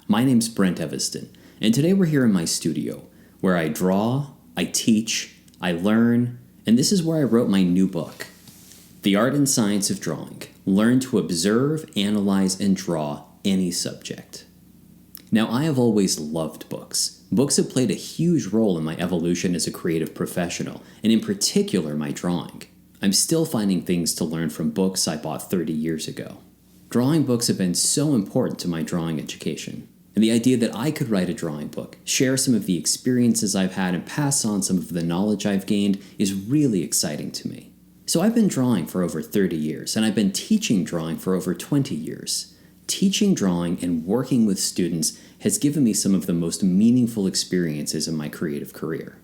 My name's Brent, and today we're here in my studio, where I draw, I teach, I learn, and this is where I wrote my new book, The Art and Science of Drawing. Learn to observe, analyze, and draw any subject. Now, I have always loved books. Books have played a huge role in my evolution as a creative professional, and in particular, my drawing. I'm still finding things to learn from books I bought 30 years ago. Drawing books have been so important to my drawing education, and the idea that I could write a drawing book, share some of the experiences I've had, and pass on some of the knowledge I've gained is really exciting to me. So I've been drawing for over 30 years, and I've been teaching drawing for over 20 years. Teaching drawing and working with students has given me some of the most meaningful experiences in my creative career.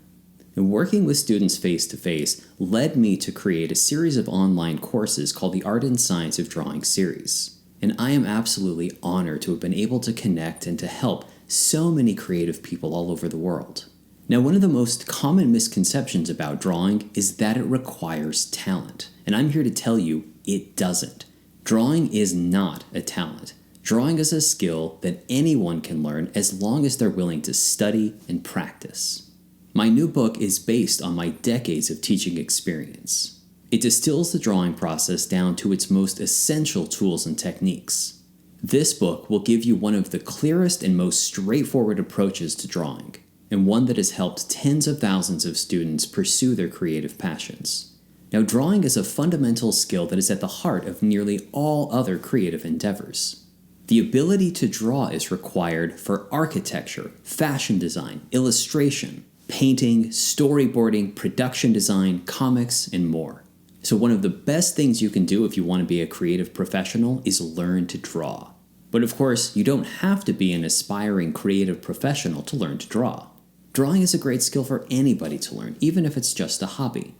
And working with students face-to-face led me to create a series of online courses called the Art and Science of Drawing series. And I am absolutely honored to have been able to connect and to help so many creative people all over the world. Now, one of the most common misconceptions about drawing is that it requires talent. And I'm here to tell you it doesn't. Drawing is not a talent. Drawing is a skill that anyone can learn as long as they're willing to study and practice. My new book is based on my decades of teaching experience. It distills the drawing process down to its most essential tools and techniques. This book will give you one of the clearest and most straightforward approaches to drawing, and one that has helped tens of thousands of students pursue their creative passions. Now, drawing is a fundamental skill that is at the heart of nearly all other creative endeavors. The ability to draw is required for architecture, fashion design, illustration, painting, storyboarding, production design, comics, and more. So one of the best things you can do if you want to be a creative professional is learn to draw. But of course, you don't have to be an aspiring creative professional to learn to draw. Drawing is a great skill for anybody to learn, even if it's just a hobby.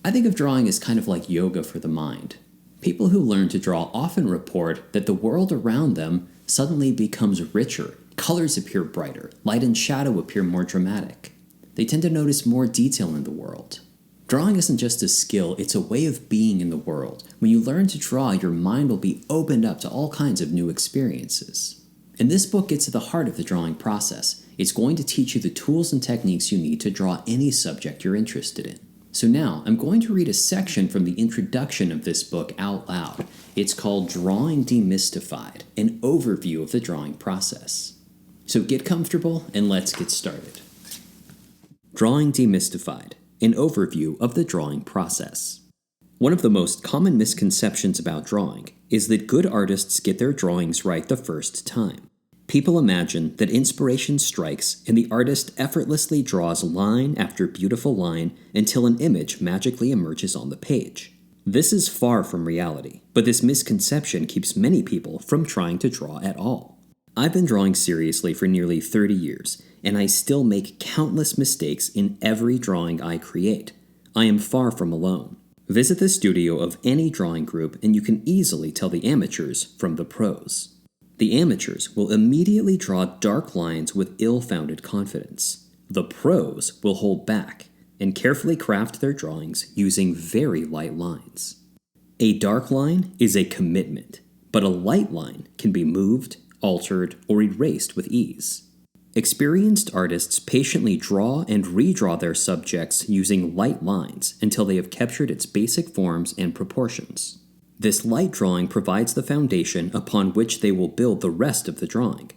I think of drawing as kind of like yoga for the mind. People who learn to draw often report that the world around them suddenly becomes richer, colors appear brighter, light and shadow appear more dramatic. They tend to notice more detail in the world. Drawing isn't just a skill, it's a way of being in the world. When you learn to draw, your mind will be opened up to all kinds of new experiences. And this book gets to the heart of the drawing process. It's going to teach you the tools and techniques you need to draw any subject you're interested in. So now, I'm going to read a section from the introduction of this book out loud. It's called Drawing Demystified, an overview of the drawing process. So get comfortable and let's get started. Drawing Demystified, an overview of the drawing process. One of the most common misconceptions about drawing is that good artists get their drawings right the first time. People imagine that inspiration strikes and the artist effortlessly draws line after beautiful line until an image magically emerges on the page. This is far from reality, but this misconception keeps many people from trying to draw at all. I've been drawing seriously for nearly 30 years, and I still make countless mistakes in every drawing I create. I am far from alone. Visit the studio of any drawing group and you can easily tell the amateurs from the pros. The amateurs will immediately draw dark lines with ill-founded confidence. The pros will hold back and carefully craft their drawings using very light lines. A dark line is a commitment, but a light line can be moved, altered, or erased with ease. Experienced artists patiently draw and redraw their subjects using light lines until they have captured its basic forms and proportions. This light drawing provides the foundation upon which they will build the rest of the drawing.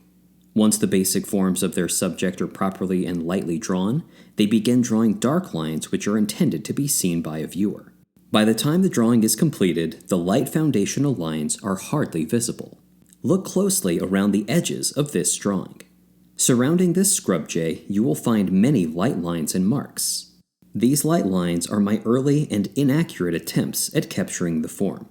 Once the basic forms of their subject are properly and lightly drawn, they begin drawing dark lines which are intended to be seen by a viewer. By the time the drawing is completed, the light foundational lines are hardly visible. Look closely around the edges of this drawing. Surrounding this scrub jay, you will find many light lines and marks. These light lines are my early and inaccurate attempts at capturing the form.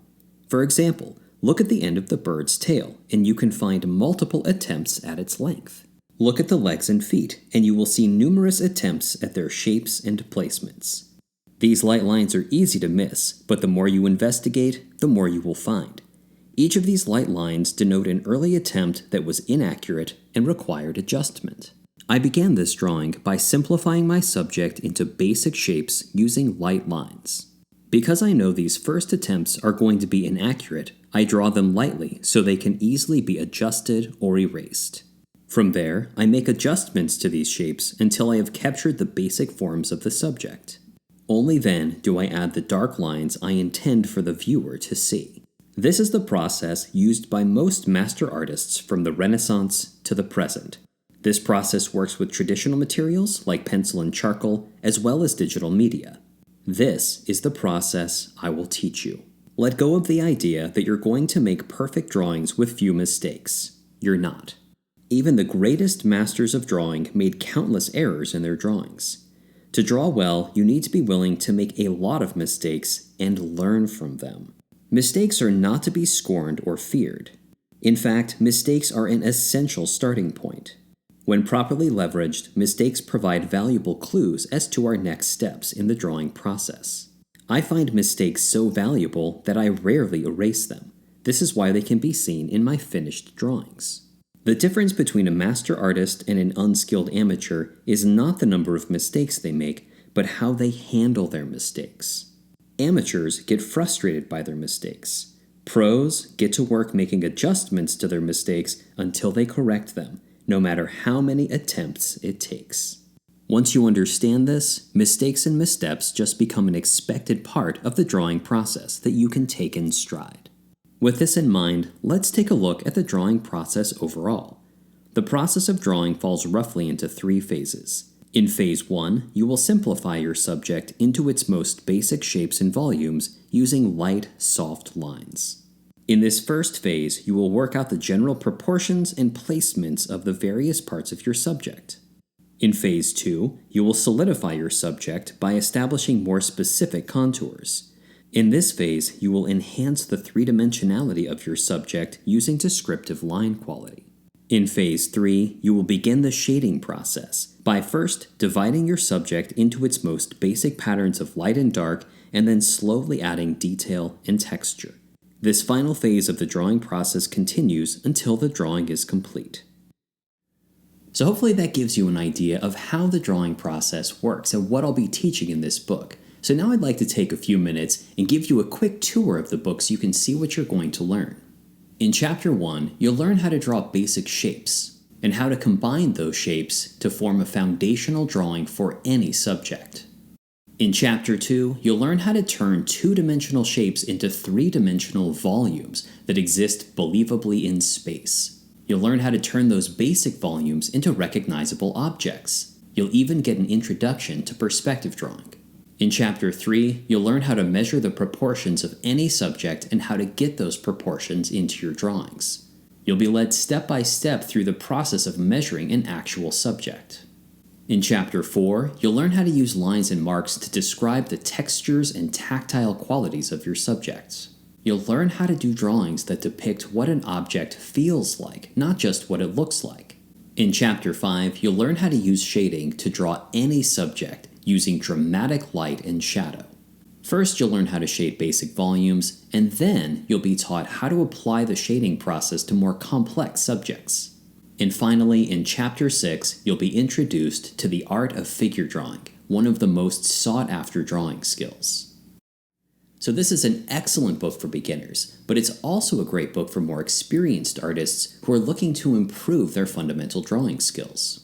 For example, look at the end of the bird's tail, and you can find multiple attempts at its length. Look at the legs and feet, and you will see numerous attempts at their shapes and placements. These light lines are easy to miss, but the more you investigate, the more you will find. Each of these light lines denote an early attempt that was inaccurate and required adjustment. I began this drawing by simplifying my subject into basic shapes using light lines. Because I know these first attempts are going to be inaccurate, I draw them lightly so they can easily be adjusted or erased. From there, I make adjustments to these shapes until I have captured the basic forms of the subject. Only then do I add the dark lines I intend for the viewer to see. This is the process used by most master artists from the Renaissance to the present. This process works with traditional materials like pencil and charcoal, as well as digital media. This is the process I will teach you. Let go of the idea that you're going to make perfect drawings with few mistakes. You're not. Even the greatest masters of drawing made countless errors in their drawings. To draw well, you need to be willing to make a lot of mistakes and learn from them. Mistakes are not to be scorned or feared. In fact, mistakes are an essential starting point. When properly leveraged, mistakes provide valuable clues as to our next steps in the drawing process. I find mistakes so valuable that I rarely erase them. This is why they can be seen in my finished drawings. The difference between a master artist and an unskilled amateur is not the number of mistakes they make, but how they handle their mistakes. Amateurs get frustrated by their mistakes. Pros get to work making adjustments to their mistakes until they correct them, no matter how many attempts it takes. Once you understand this, mistakes and missteps just become an expected part of the drawing process that you can take in stride. With this in mind, let's take a look at the drawing process overall. The process of drawing falls roughly into 3 phases. In phase 1, you will simplify your subject into its most basic shapes and volumes using light, soft lines. In this first phase, you will work out the general proportions and placements of the various parts of your subject. In phase 2, you will solidify your subject by establishing more specific contours. In this phase, you will enhance the three-dimensionality of your subject using descriptive line quality. In phase 3, you will begin the shading process by first dividing your subject into its most basic patterns of light and dark, and then slowly adding detail and texture. This final phase of the drawing process continues until the drawing is complete. So hopefully that gives you an idea of how the drawing process works and what I'll be teaching in this book. So now I'd like to take a few minutes and give you a quick tour of the book so you can see what you're going to learn. In Chapter 1, you'll learn how to draw basic shapes and how to combine those shapes to form a foundational drawing for any subject. In Chapter 2, you'll learn how to turn two-dimensional shapes into three-dimensional volumes that exist believably in space. You'll learn how to turn those basic volumes into recognizable objects. You'll even get an introduction to perspective drawing. In Chapter 3, you'll learn how to measure the proportions of any subject and how to get those proportions into your drawings. You'll be led step by step through the process of measuring an actual subject. In Chapter 4, you'll learn how to use lines and marks to describe the textures and tactile qualities of your subjects. You'll learn how to do drawings that depict what an object feels like, not just what it looks like. In Chapter 5, you'll learn how to use shading to draw any subject using dramatic light and shadow. First, you'll learn how to shade basic volumes, and then you'll be taught how to apply the shading process to more complex subjects. And finally, in Chapter 6, you'll be introduced to the art of figure drawing, one of the most sought-after drawing skills. So this is an excellent book for beginners, but it's also a great book for more experienced artists who are looking to improve their fundamental drawing skills.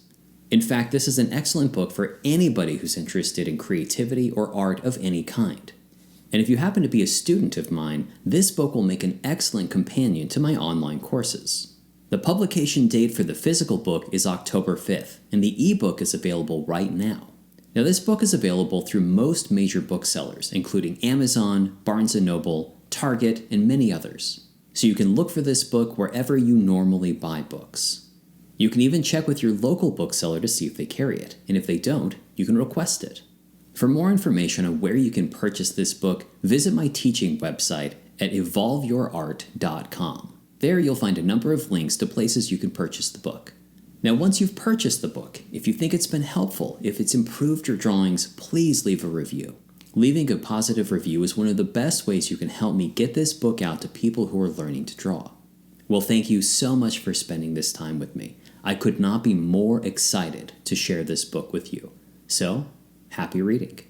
In fact, this is an excellent book for anybody who's interested in creativity or art of any kind. And if you happen to be a student of mine, this book will make an excellent companion to my online courses. The publication date for the physical book is October 5th, and the ebook is available right now. Now, this book is available through most major booksellers, including Amazon, Barnes & Noble, Target, and many others. So you can look for this book wherever you normally buy books. You can even check with your local bookseller to see if they carry it, and if they don't, you can request it. For more information on where you can purchase this book, visit my teaching website at evolveyourart.com. There you'll find a number of links to places you can purchase the book. Now, once you've purchased the book, if you think it's been helpful, if it's improved your drawings, please leave a review. Leaving a positive review is one of the best ways you can help me get this book out to people who are learning to draw. Well, thank you so much for spending this time with me. I could not be more excited to share this book with you. So, happy reading.